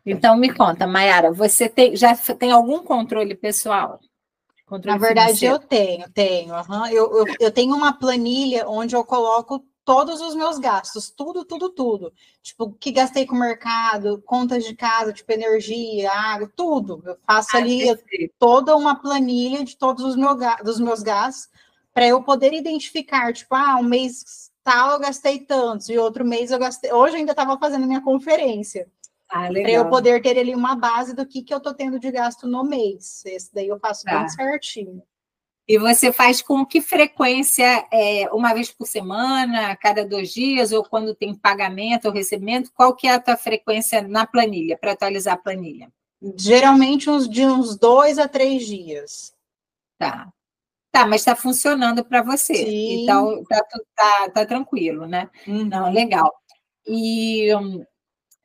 Então, me conta, Mayara, você já tem algum controle pessoal? Na verdade, eu tenho. Uhum. Eu tenho uma planilha onde eu coloco todos os meus gastos, tudo. Tipo, o que gastei com o mercado, contas de casa, tipo, energia, água, tudo. Eu faço ali toda uma planilha de todos os dos meus gastos, para eu poder identificar, tipo, um mês tal eu gastei tantos, e outro mês eu gastei. Hoje eu ainda estava fazendo minha conferência. Para eu poder ter ali uma base do que eu estou tendo de gasto no mês. Esse daí eu faço bem certinho. E você faz com que frequência? Uma vez por semana, cada 2 dias, ou quando tem pagamento ou recebimento? Qual que é a tua frequência na planilha, para atualizar a planilha? Geralmente de uns 2 a 3 dias. Tá, mas está funcionando para você. Sim. Então, tá tranquilo, né? Uhum. Não, legal. E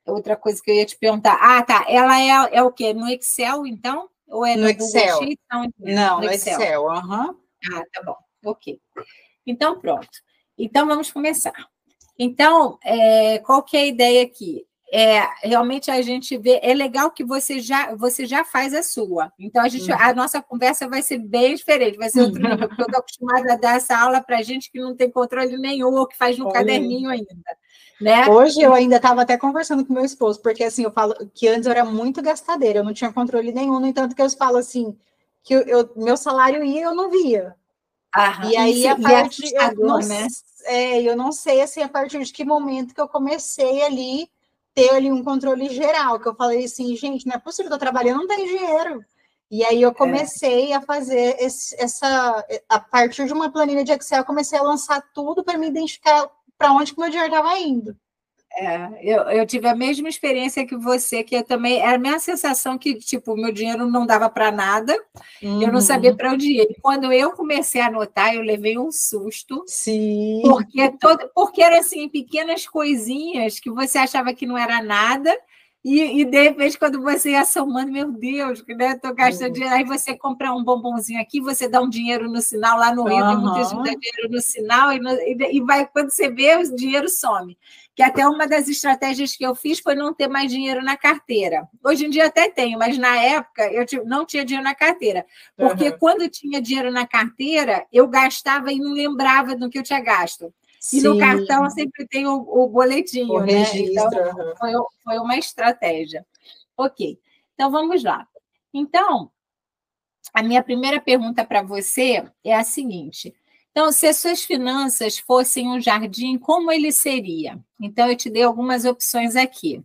outra coisa que eu ia te perguntar. Tá. Ela é o quê? No Excel, então? Ou é no Google Excel. Sheets? Não, no Excel. Uhum. Tá bom. Ok. Então, pronto. Então, vamos começar. Então, qual que é a ideia aqui? Realmente a gente vê, é legal que você já faz a sua. Então, a nossa conversa vai ser bem diferente, vai ser outro nível, porque eu estou acostumada a dar essa aula para gente que não tem controle nenhum ou que faz no caderninho ainda. Né? Hoje eu ainda estava até conversando com meu esposo, porque assim, eu falo que antes eu era muito gastadeira, eu não tinha controle nenhum, no entanto que eu falo assim, que meu salário ia e eu não via. E aí, a parte, eu não sei assim, a partir de que momento que eu comecei ali, ter ali um controle geral, que eu falei assim, gente, não é possível, eu estou trabalhando, não tenho dinheiro. E aí eu comecei a fazer a partir de uma planilha de Excel, eu comecei a lançar tudo para me identificar para onde que meu dinheiro estava indo. Eu tive a mesma experiência que você, que eu também, era a mesma sensação que, tipo, meu dinheiro não dava para nada, eu não sabia para onde ir. E quando eu comecei a anotar, eu levei um susto. Sim. Porque eram, assim, pequenas coisinhas que você achava que não era nada, e de repente, quando você ia somando, meu Deus, né, estou gastando dinheiro. Aí você compra um bombonzinho aqui, você dá um dinheiro no sinal, lá no Rio tem muita gente que dá dinheiro no sinal, e vai, quando você vê, o dinheiro some. Que até uma das estratégias que eu fiz foi não ter mais dinheiro na carteira. Hoje em dia até tenho, mas na época eu não tinha dinheiro na carteira. Porque quando tinha dinheiro na carteira, eu gastava e não lembrava do que eu tinha gasto. E no cartão sempre tem o boletinho, o registro, né? Então, foi uma estratégia. Ok, então vamos lá. Então, a minha primeira pergunta para você é a seguinte. Então, se as suas finanças fossem um jardim, como ele seria? Então, eu te dei algumas opções aqui.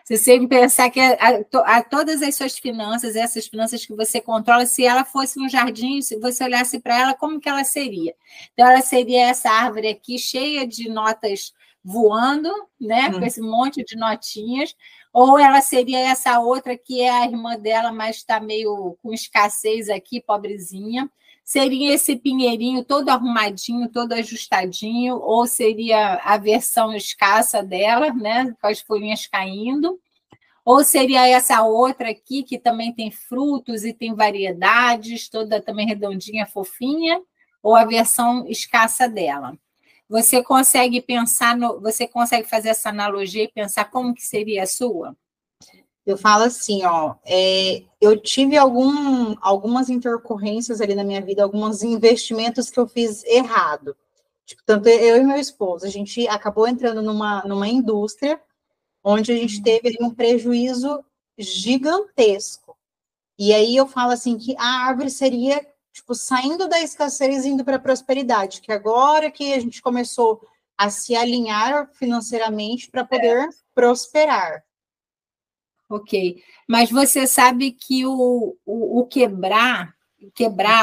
Se você pensar que todas as suas finanças, essas finanças que você controla, se ela fosse um jardim, se você olhasse para ela, como que ela seria? Então, ela seria essa árvore aqui, cheia de notas voando, né? Com esse monte de notinhas, ou ela seria essa outra que é a irmã dela, mas está meio com escassez aqui, pobrezinha. Seria esse pinheirinho todo arrumadinho, todo ajustadinho, ou seria a versão escassa dela, né, com as folhinhas caindo, ou seria essa outra aqui, que também tem frutos e tem variedades, toda também redondinha, fofinha, ou a versão escassa dela. Você consegue pensar, você consegue fazer essa analogia e pensar como que seria a sua? Eu falo assim, eu tive algumas intercorrências ali na minha vida, alguns investimentos que eu fiz errado. Tipo, tanto eu e meu esposo, a gente acabou entrando numa indústria onde a gente teve um prejuízo gigantesco. E aí eu falo assim que a árvore seria, tipo, saindo da escassez e indo para a prosperidade, que agora que a gente começou a se alinhar financeiramente para poder prosperar. Ok, mas você sabe que o quebrar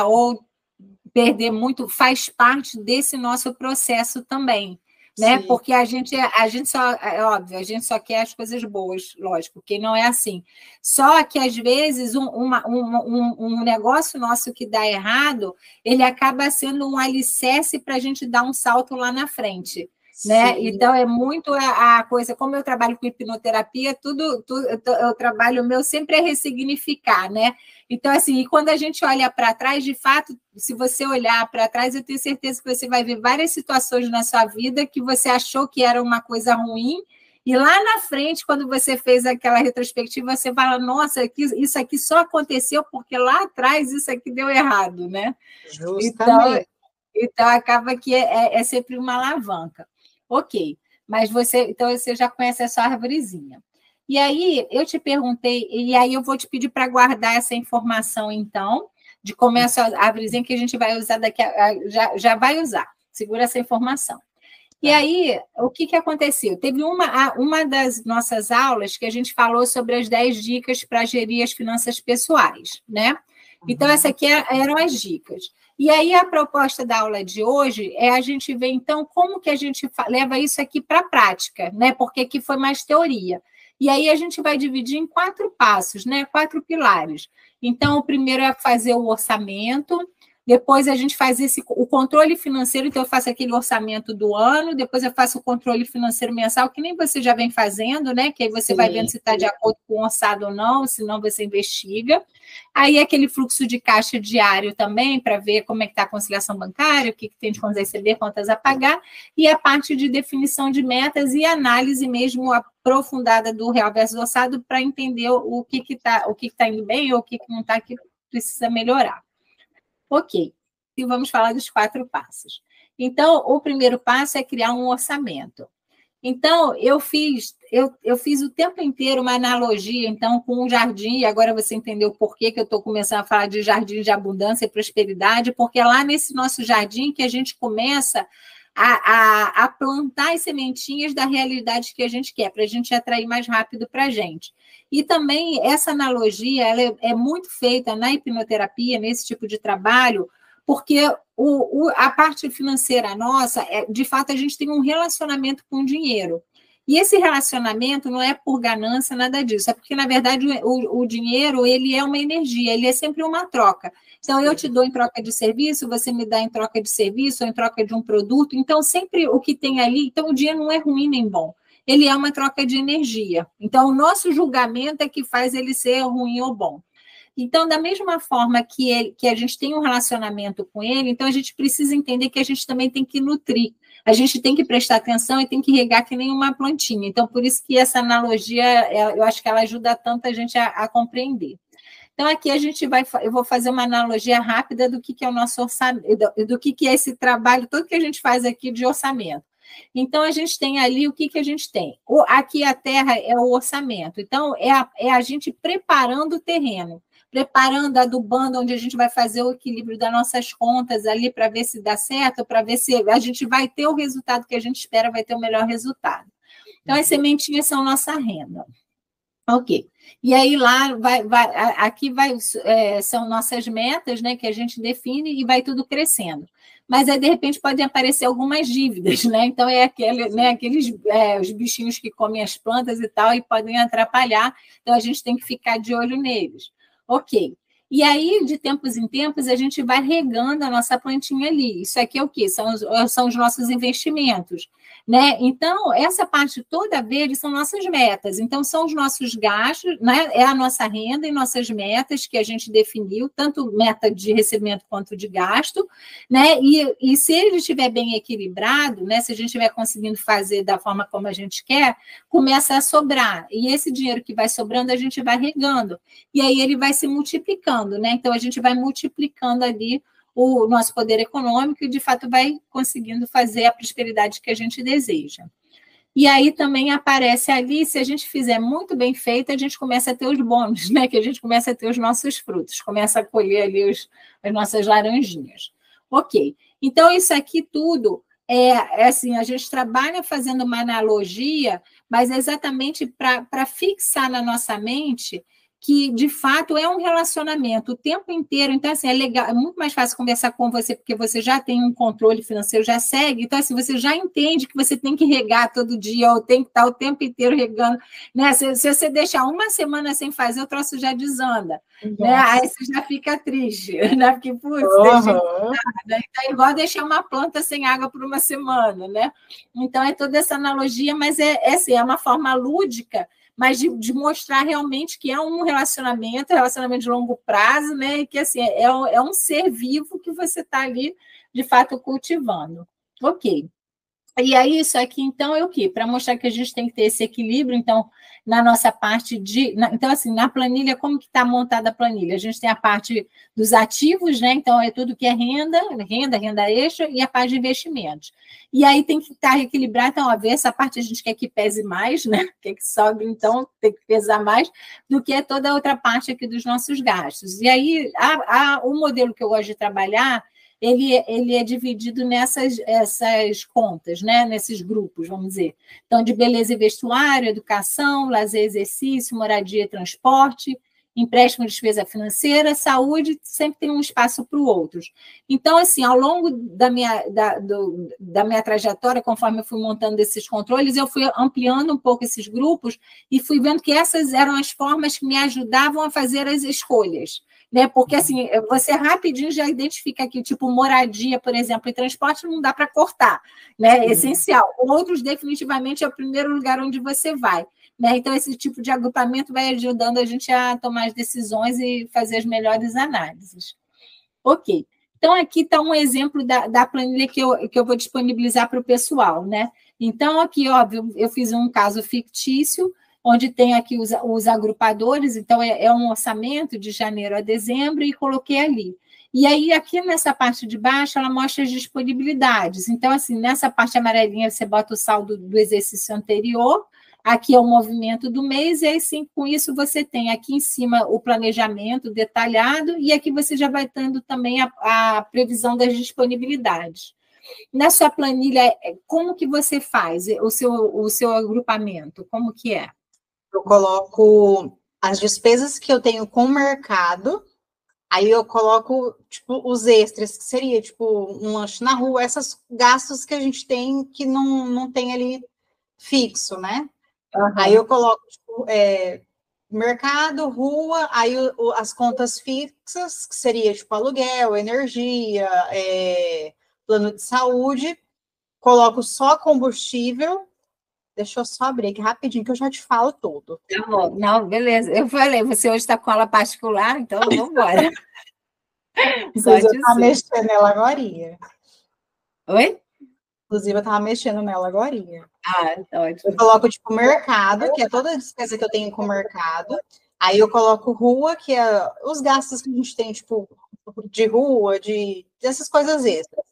ou perder muito faz parte desse nosso processo também, né? Sim. Porque a gente só, é óbvio, a gente só quer as coisas boas, lógico, que não é assim. Só que, às vezes, um negócio nosso que dá errado, ele acaba sendo um alicerce para a gente dar um salto lá na frente. né? Sim. Então, é muito a coisa, como eu trabalho com hipnoterapia, eu trabalho, o meu sempre é ressignificar, né? Então, assim, e quando a gente olha para trás, de fato, se você olhar para trás, eu tenho certeza que você vai ver várias situações na sua vida que você achou que era uma coisa ruim, e lá na frente, quando você fez aquela retrospectiva, você fala, nossa, isso aqui só aconteceu porque lá atrás isso aqui deu errado, né? Justamente. Então acaba que é sempre uma alavanca. Ok, mas então você já conhece essa arvorezinha. E aí eu te perguntei, e aí eu vou te pedir para guardar essa informação, então, de como é essa arvorezinha que a gente vai usar daqui já vai usar. Segura essa informação. E aí, o que aconteceu? Teve uma das nossas aulas que a gente falou sobre as 10 dicas para gerir as finanças pessoais, né? Então, essa aqui eram as dicas. E aí, a proposta da aula de hoje é a gente ver, então, como que a gente leva isso aqui para a prática, né? Porque aqui foi mais teoria. E aí, a gente vai dividir em 4 passos, né? 4 pilares. Então, o primeiro é fazer o orçamento. Depois a gente faz o controle financeiro, então eu faço aquele orçamento do ano, depois eu faço o controle financeiro mensal, que nem você já vem fazendo, né? Que aí você vai vendo se está de acordo com o orçado ou não, se não você investiga. Aí aquele fluxo de caixa diário também, para ver como é que está a conciliação bancária, o que tem de contas a receber, contas a pagar, e a parte de definição de metas e análise mesmo aprofundada do real versus orçado para entender o que está indo bem ou o que não está, que precisa melhorar. Ok, e vamos falar dos 4 passos. Então, o primeiro passo é criar um orçamento. Então, eu fiz o tempo inteiro uma analogia, então, com um jardim, e agora você entendeu por que eu estou começando a falar de jardim de abundância e prosperidade, porque é lá nesse nosso jardim que a gente começa a plantar as sementinhas da realidade que a gente quer, para a gente atrair mais rápido para a gente. E também essa analogia ela é muito feita na hipnoterapia, nesse tipo de trabalho, porque a parte financeira nossa, de fato, a gente tem um relacionamento com o dinheiro. E esse relacionamento não é por ganância, nada disso, é porque, na verdade, o dinheiro ele é uma energia, ele é sempre uma troca. Então, eu te dou em troca de serviço, você me dá em troca de serviço, ou em troca de um produto. Então, sempre o que tem ali, então o dinheiro não é ruim nem bom. Ele é uma troca de energia. Então, o nosso julgamento é que faz ele ser ruim ou bom. Então, da mesma forma que a gente tem um relacionamento com ele, então a gente precisa entender que a gente também tem que nutrir. A gente tem que prestar atenção e tem que regar que nem uma plantinha. Então, por isso que essa analogia, eu acho que ela ajuda tanto a gente a compreender. Então, aqui eu vou fazer uma analogia rápida do que é o nosso orçamento, do que é esse trabalho todo que a gente faz aqui de orçamento. Então, a gente tem ali o que a gente tem. Aqui a terra é o orçamento. Então, é a gente preparando o terreno, preparando, adubando, onde a gente vai fazer o equilíbrio das nossas contas ali para ver se dá certo, para ver se a gente vai ter o resultado que a gente espera, vai ter o melhor resultado. Então, as sementinhas são nossa renda. Ok. E aí lá aqui são nossas metas, né, que a gente define e vai tudo crescendo. Mas aí, de repente, podem aparecer algumas dívidas, né? Então, aqueles os bichinhos que comem as plantas e tal, e podem atrapalhar. Então, a gente tem que ficar de olho neles. Ok. E aí, de tempos em tempos, a gente vai regando a nossa plantinha ali. Isso aqui é o quê? São os nossos investimentos, né? Então, essa parte toda verde são nossas metas. Então, são os nossos gastos, né? É a nossa renda e nossas metas que a gente definiu, tanto meta de recebimento quanto de gasto, né? E se ele estiver bem equilibrado, né? Se a gente estiver conseguindo fazer da forma como a gente quer, começa a sobrar. E esse dinheiro que vai sobrando, a gente vai regando. E aí ele vai se multiplicando. Né? Então, a gente vai multiplicando ali o nosso poder econômico e, de fato, vai conseguindo fazer a prosperidade que a gente deseja. E aí também aparece ali, se a gente fizer muito bem feito, a gente começa a ter os bônus, né? Que a gente começa a ter os nossos frutos, começa a colher ali as nossas laranjinhas. Ok, então isso aqui tudo assim, a gente trabalha fazendo uma analogia, mas é exatamente para fixar na nossa mente que, de fato, é um relacionamento o tempo inteiro. Então, assim, é legal, é muito mais fácil conversar com você, porque você já tem um controle financeiro, já segue. Então, assim, você já entende que você tem que regar todo dia, ou tem que estar o tempo inteiro regando. Né? Se você deixar uma semana sem fazer, o troço já desanda. Né? Aí você já fica triste, né? Porque, putz, deixei de dar, né? Então, é igual deixar uma planta sem água por uma semana, né? Então, é toda essa analogia, mas assim, é uma forma lúdica, mas de mostrar realmente que é um relacionamento de longo prazo, né? E que assim, é um ser vivo que você está ali, de fato, cultivando. Ok. E aí, isso aqui, então, é o quê? Para mostrar que a gente tem que ter esse equilíbrio, então, na nossa parte de... Então, assim, na planilha, como que está montada a planilha? A gente tem a parte dos ativos, né? Então, é tudo que é renda extra, e a parte de investimentos. E aí tem que estar equilibrado, então, ó, ver essa parte a gente quer que pese mais, né? Quer que sobe, então, tem que pesar mais do que toda a outra parte aqui dos nossos gastos. E aí, o modelo que eu gosto de trabalhar ele é dividido essas contas, né? Nesses grupos, vamos dizer. Então, de beleza e vestuário, educação, lazer, exercício, moradia e transporte, empréstimo e despesa financeira, saúde, sempre tem um espaço para o outro. Então, assim, ao longo da minha trajetória, conforme eu fui montando esses controles, eu fui ampliando um pouco esses grupos e fui vendo que essas eram as formas que me ajudavam a fazer as escolhas. Né? Porque assim, você rapidinho já identifica aqui, tipo, moradia, por exemplo, e transporte não dá para cortar, né? É essencial. Outros, definitivamente, é o primeiro lugar onde você vai. Né? Então, esse tipo de agrupamento vai ajudando a gente a tomar as decisões e fazer as melhores análises. Ok. Então, aqui está um exemplo da planilha que eu vou disponibilizar para o pessoal, né? Então, aqui, óbvio, eu fiz um caso fictício, onde tem aqui os agrupadores, então é um orçamento de janeiro a dezembro, e coloquei ali. E aí, aqui nessa parte de baixo, ela mostra as disponibilidades. Então, assim, nessa parte amarelinha, você bota o saldo do exercício anterior, aqui é o movimento do mês, e aí sim, com isso você tem aqui em cima o planejamento detalhado, e aqui você já vai tendo também a previsão das disponibilidades. Na sua planilha, como que você faz o seu agrupamento? Como que é? Eu coloco as despesas que eu tenho com o mercado, aí eu coloco, tipo, os extras, que seria, tipo, um lanche na rua, esses gastos que a gente tem que não tem ali fixo, né? Uhum. Aí eu coloco, tipo, mercado, rua, aí as contas fixas, que seria, tipo, aluguel, energia, plano de saúde, coloco só combustível. Deixa eu só abrir aqui rapidinho, que eu já te falo tudo. Tá bom. Não, beleza. Eu falei, você hoje está com aula particular, então vamos embora. Inclusive, eu estava mexendo nela agora. Oi? Inclusive, eu estava mexendo nela agora. Ótimo. Eu coloco, tipo, mercado, que é toda a despesa que eu tenho com o mercado. Aí eu coloco rua, que é os gastos que a gente tem, tipo, de rua, dessas coisas extras.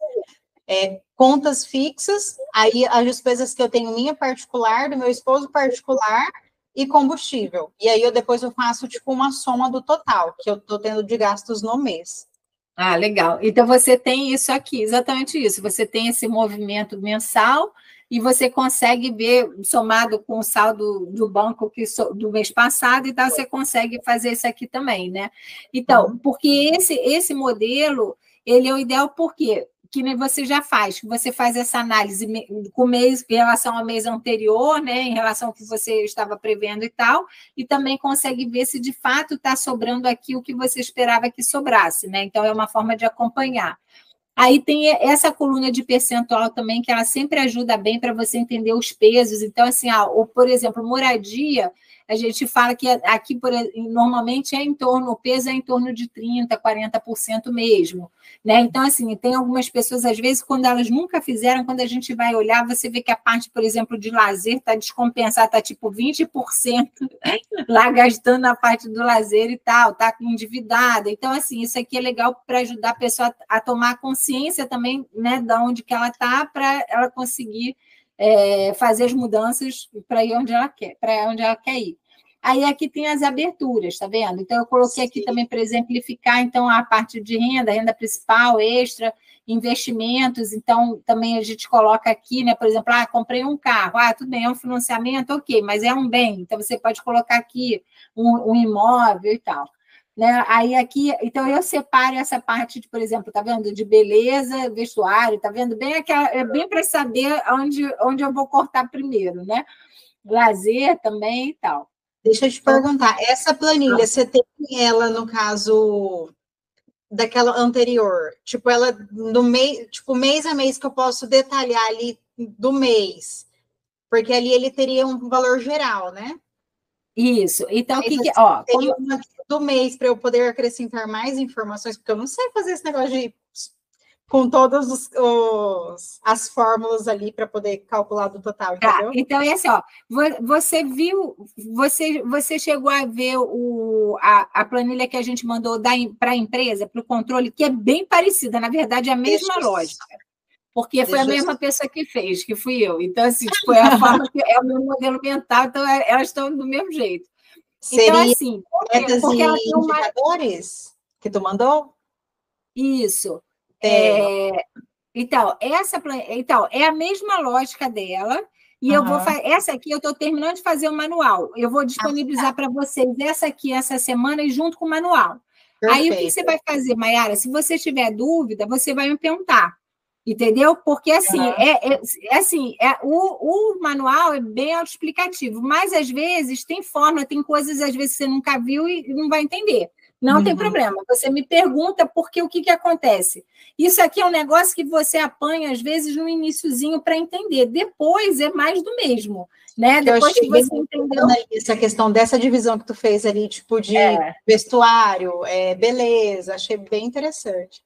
Contas fixas, aí as despesas que eu tenho minha particular, do meu esposo particular, e combustível. E aí depois eu faço, tipo, uma soma do total, que eu estou tendo de gastos no mês. Legal. Então, você tem isso aqui, exatamente isso. Você tem esse movimento mensal e você consegue ver, somado com o saldo do banco do mês passado, então você consegue fazer isso aqui também, né? Então, porque esse modelo, ele é o ideal porque que nem você já faz, que você faz essa análise com o mês em relação ao mês anterior, né, em relação ao que você estava prevendo e tal, e também consegue ver se de fato está sobrando aqui o que você esperava que sobrasse, né? Então é uma forma de acompanhar. Aí tem essa coluna de percentual também, que ela sempre ajuda bem para você entender os pesos. Então, assim, ou, por exemplo, moradia, a gente fala que aqui normalmente o peso é em torno de 30%, 40% mesmo. Né? Então, assim, tem algumas pessoas, às vezes, quando elas nunca fizeram, quando a gente vai olhar, você vê que a parte, por exemplo, de lazer está descompensada, está tipo 20% lá gastando na parte do lazer e tal, está endividada. Então, assim, isso aqui é legal para ajudar a pessoa a tomar consciência também, né, de onde que ela está, para ela conseguir fazer as mudanças para ir onde ela quer ir. Aí aqui tem as aberturas, tá vendo? Então, eu coloquei aqui também para exemplificar, então, a parte de renda, renda principal, extra, investimentos. Então, também a gente coloca aqui, né? Por exemplo, comprei um carro. Tudo bem, é um financiamento, ok, mas é um bem. Então, você pode colocar aqui um imóvel e tal. Né? Aí aqui, então eu separo essa parte, por exemplo, tá vendo? De beleza, vestuário, tá vendo? Bem para saber onde eu vou cortar primeiro, né? Lazer também e tal. Deixa eu te perguntar, essa planilha, você tem ela, no caso, daquela anterior? Tipo, ela no mês, tipo, mês a mês que eu posso detalhar ali do mês, porque ali ele teria um valor geral, né? Isso. Então, tem uma do mês para eu poder acrescentar mais informações, porque eu não sei fazer esse negócio de com todas as fórmulas ali para poder calcular do total, entendeu? Então, é assim, ó, você viu, você chegou a ver a planilha que a gente mandou para a empresa, para o controle, que é bem parecida, na verdade, é a mesma lógica. Porque foi a mesma pessoa que fez, que fui eu. Então, assim, tipo, é a forma que é o meu modelo mental, então elas estão do mesmo jeito. Então, assim, metas e indicadores que tu mandou? Isso. Então, é a mesma lógica dela, e eu vou fazer. Essa aqui eu estou terminando de fazer o manual. Eu vou disponibilizar para vocês essa aqui essa semana e junto com o manual. Perfeito. Aí o que você vai fazer, Mayara? Se você tiver dúvida, você vai me perguntar. Entendeu? Porque assim, o manual é bem autoexplicativo, mas às vezes tem fórmula, tem coisas às vezes que você nunca viu e não vai entender. Não tem problema. Você me pergunta porque o que acontece. Isso aqui é um negócio que você apanha, às vezes, no iniciozinho para entender. Depois é mais do mesmo. Né? Depois que você entendeu. Essa questão dessa divisão que tu fez ali, tipo, de vestuário, beleza, achei bem interessante.